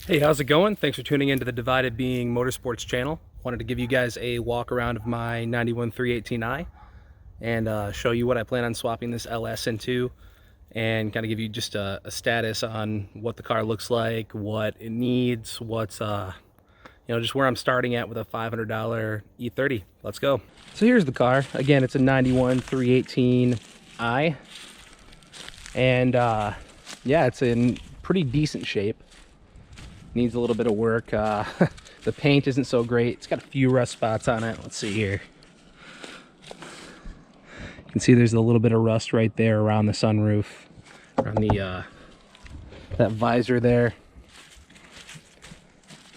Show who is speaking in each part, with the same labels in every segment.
Speaker 1: Hey, how's it going? Thanks for tuning into the Divided Being Motorsports channel. Wanted to give you guys a walk around of my 91 318i and show you what I plan on swapping this LS into, and kind of give you just a status on what the car looks like, what it needs, what's just where I'm starting at with a $500 E30. Let's go. So here's the car. Again, it's a 91 318i, and yeah, it's in pretty decent shape. Needs a little bit of work. The paint isn't so great. It's got a few rust spots on it. Let's see here. You can see there's a little bit of rust right there around the sunroof, around the that visor there.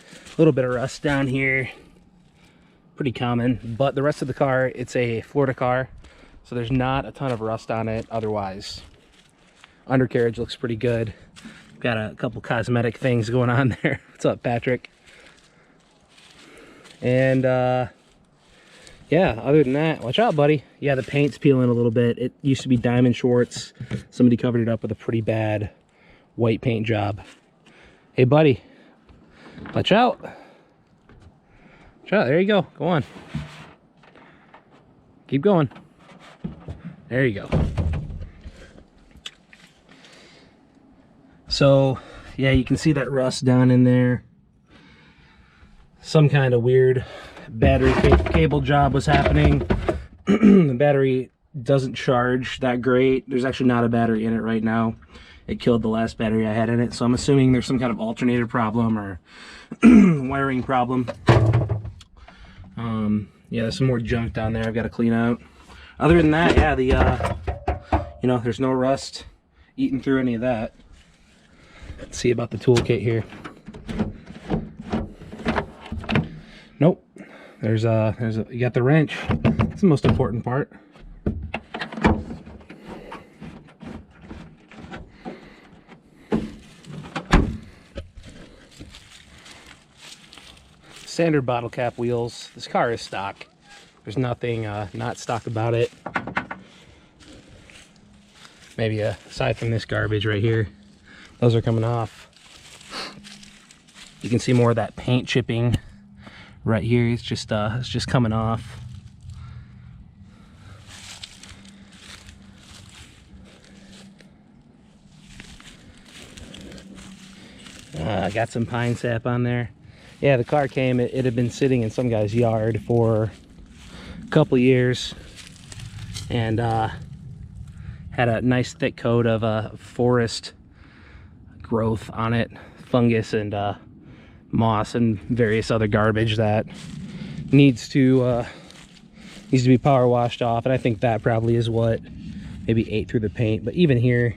Speaker 1: A little bit of rust down here. Pretty common, but the rest of the car, it's a Florida car, so there's not a ton of rust on it otherwise. Undercarriage looks pretty good. Got a couple cosmetic things going on there. What's up, Patrick? And yeah, other than that, watch out, buddy. Yeah, the paint's peeling a little bit. It used to be Diamond Shorts. Somebody covered it up with a pretty bad white paint job. Hey, buddy, watch out. Watch out. There you go. Go on. Keep going. There you go. So yeah, you can see that rust down in there. Some kind of weird battery cable job was happening. The battery doesn't charge that great. There's actually not a battery in it right now. It killed the last battery I had in it, so I'm assuming there's some kind of alternator problem or wiring problem. Yeah, there's some more junk down there I've got to clean out. Other than that, yeah, the there's no rust eating through any of that. Let's see about the toolkit here. Nope. You got the wrench. That's the most important part. Standard bottle cap wheels. This car is stock. There's nothing not stock about it. Maybe aside from this garbage right here. Those are coming off. You can see more of that paint chipping right here. It's just coming off. Got some pine sap on there. Yeah, the car came. It had been sitting in some guy's yard for a couple of years, and had a nice thick coat of forest growth on it, fungus and moss and various other garbage that needs to be power washed off. And I think that probably is what maybe ate through the paint. But even here,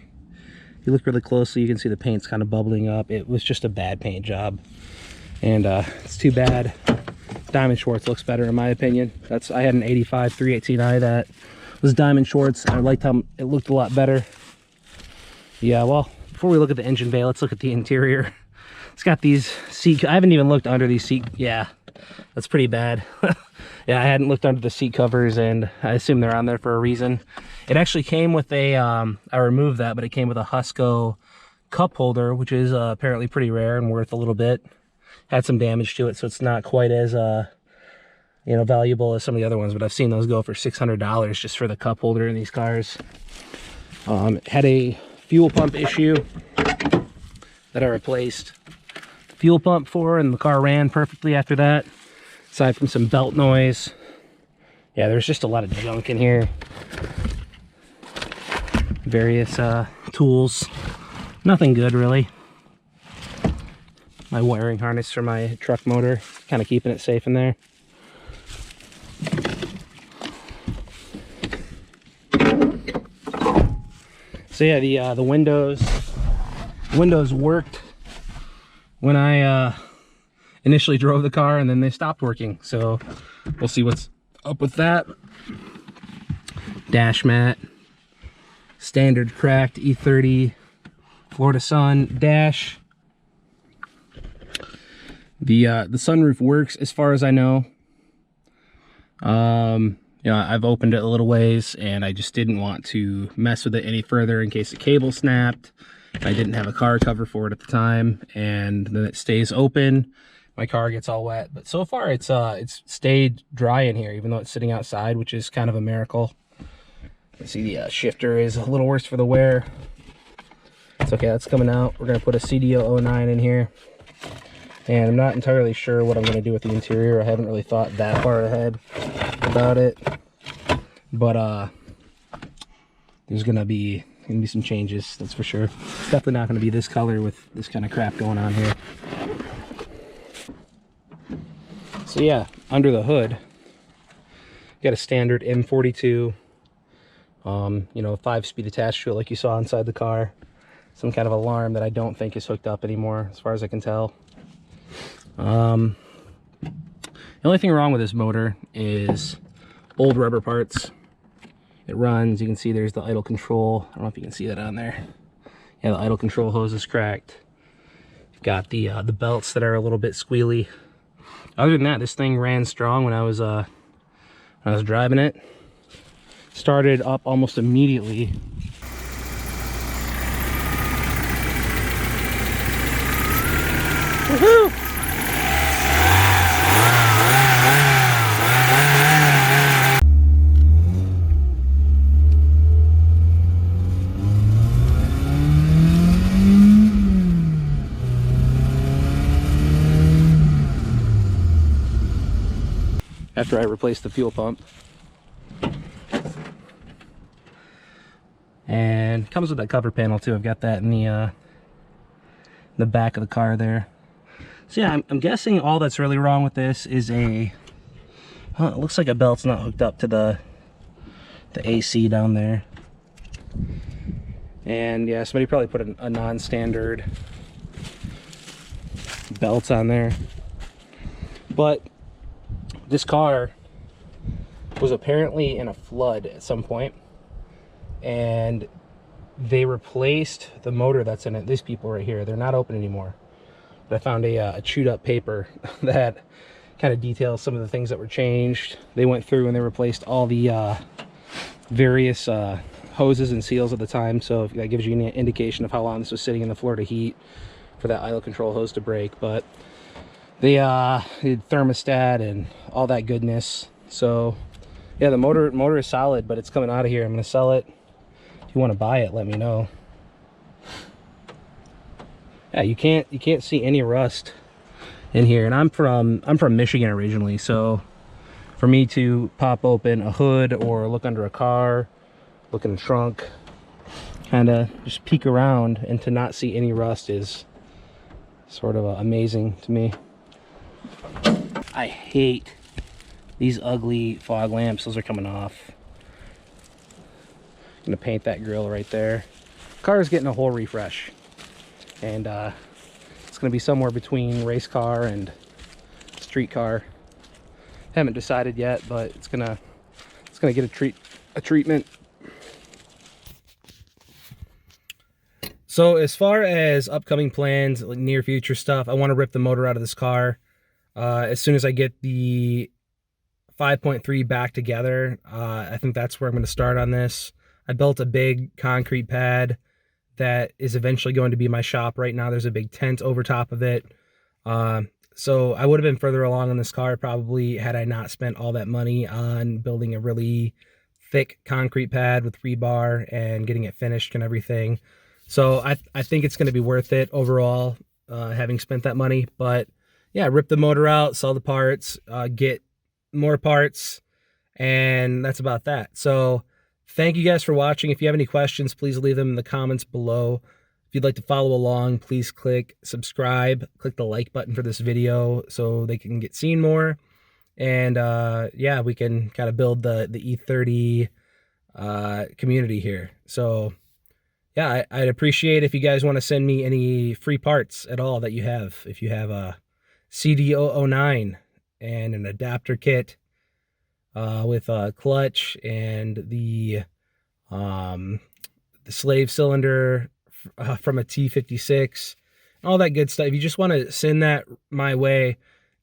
Speaker 1: if you look really closely, you can see the paint's kind of bubbling up. It was just a bad paint job, and it's too bad. Diamond Schwartz looks better in my opinion. I had an 85 318i that was Diamond Schwartz. I liked how it looked a lot better. Yeah, well, before we look at the engine bay, let's look at the interior. It's got these seat, I haven't even looked under these seat. Yeah, that's pretty bad. Yeah, I hadn't looked under the seat covers, and I assume they're on there for a reason. It actually came with a, I removed that, but it came with a Husco cup holder, which is apparently pretty rare and worth a little bit. Had some damage to it, so it's not quite as, valuable as some of the other ones, but I've seen those go for $600 just for the cup holder in these cars. It had a fuel pump issue that I replaced the fuel pump for, and the car ran perfectly after that, aside from some belt noise. Yeah, there's just a lot of junk in here. Various tools. Nothing good, really. My wiring harness for my truck motor, kind of keeping it safe in there. So yeah, the windows worked when I initially drove the car, and then they stopped working. So we'll see what's up with that. Dash mat, standard cracked E30 Florida Sun dash. The sunroof works as far as I know. I've opened it a little ways, and I just didn't want to mess with it any further in case the cable snapped, I didn't have a car cover for it at the time, and then it stays open. My car gets all wet, but so far it's stayed dry in here, even though it's sitting outside, which is kind of a miracle. You see the shifter is a little worse for the wear. It's okay, that's coming out. We're gonna put a CDO 09 in here, and I'm not entirely sure what I'm gonna do with the interior. I haven't really thought that far ahead about it, but there's gonna be some changes, that's for sure. It's definitely not gonna be this color with this kind of crap going on here. So yeah, under the hood, got a standard M42, you know, 5-speed attached to it like you saw inside the car. Some kind of alarm that I don't think is hooked up anymore, as far as I can tell. The only thing wrong with this motor is old rubber parts. It runs, you can see there's the idle control. I don't know if you can see that on there. Yeah, the idle control hose is cracked. You've got the belts that are a little bit squealy. Other than that, this thing ran strong when I was driving it. Started up almost immediately. Woohoo! After I replaced the fuel pump. And comes with that cover panel too. I've got that in the back of the car there. So yeah, I'm guessing all that's really wrong with this is it looks like a belt's not hooked up to the AC down there. And yeah, somebody probably put a non-standard belt on there. But this car was apparently in a flood at some point, and they replaced the motor that's in it. These people right here, they're not open anymore. But I found a chewed up paper that kind of details some of the things that were changed. They went through and they replaced all the various hoses and seals at the time, so that gives you an indication of how long this was sitting in the Florida heat for that idle control hose to break. But they did thermostat and all that goodness. So yeah, the motor is solid, but it's coming out of here. I'm gonna sell it. If you want to buy it, let me know. Yeah, you can't see any rust in here, and I'm from Michigan originally, so for me to pop open a hood or look under a car, look in the trunk, kind of just peek around, and to not see any rust is sort of amazing to me. I hate these ugly fog lamps. Those are coming off. I'm gonna paint that grill right there. Car is getting a whole refresh, and it's gonna be somewhere between race car and street car. Haven't decided yet, but it's gonna get a treatment. So as far as upcoming plans, like near future stuff, I want to rip the motor out of this car. As soon as I get the 5.3 back together, I think that's where I'm going to start on this. I built a big concrete pad that is eventually going to be my shop. Right now there's a big tent over top of it. So I would have been further along on this car probably had I not spent all that money on building a really thick concrete pad with rebar and getting it finished and everything. So I think it's going to be worth it overall, having spent that money. But yeah, rip the motor out, sell the parts, get more parts, and that's about that. So thank you guys for watching. If you have any questions, please leave them in the comments below. If you'd like to follow along, please click subscribe, click the like button for this video so they can get seen more. And yeah, we can kind of build the E30 community here. So yeah, I'd appreciate if you guys want to send me any free parts at all that you have. If you have a CD009 and an adapter kit with a clutch and the slave cylinder from a T56, all that good stuff. If you just want to send that my way,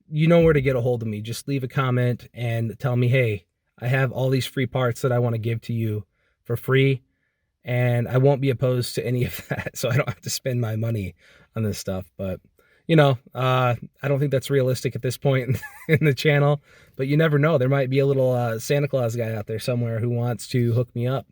Speaker 1: you know where to get a hold of me. Just leave a comment and tell me, hey, I have all these free parts that I want to give to you for free. and I won't be opposed to any of that, so I don't have to spend my money on this stuff. But you know, I don't think that's realistic at this point in the channel, but you never know. There might be a little Santa Claus guy out there somewhere who wants to hook me up.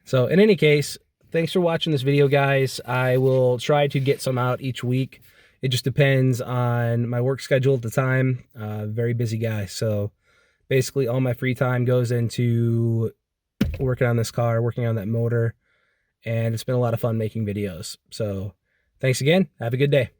Speaker 1: So in any case, thanks for watching this video, guys. I will try to get some out each week. It just depends on my work schedule at the time. Very busy guy, so basically all my free time goes into working on this car, working on that motor, and it's been a lot of fun making videos. So thanks again. Have a good day.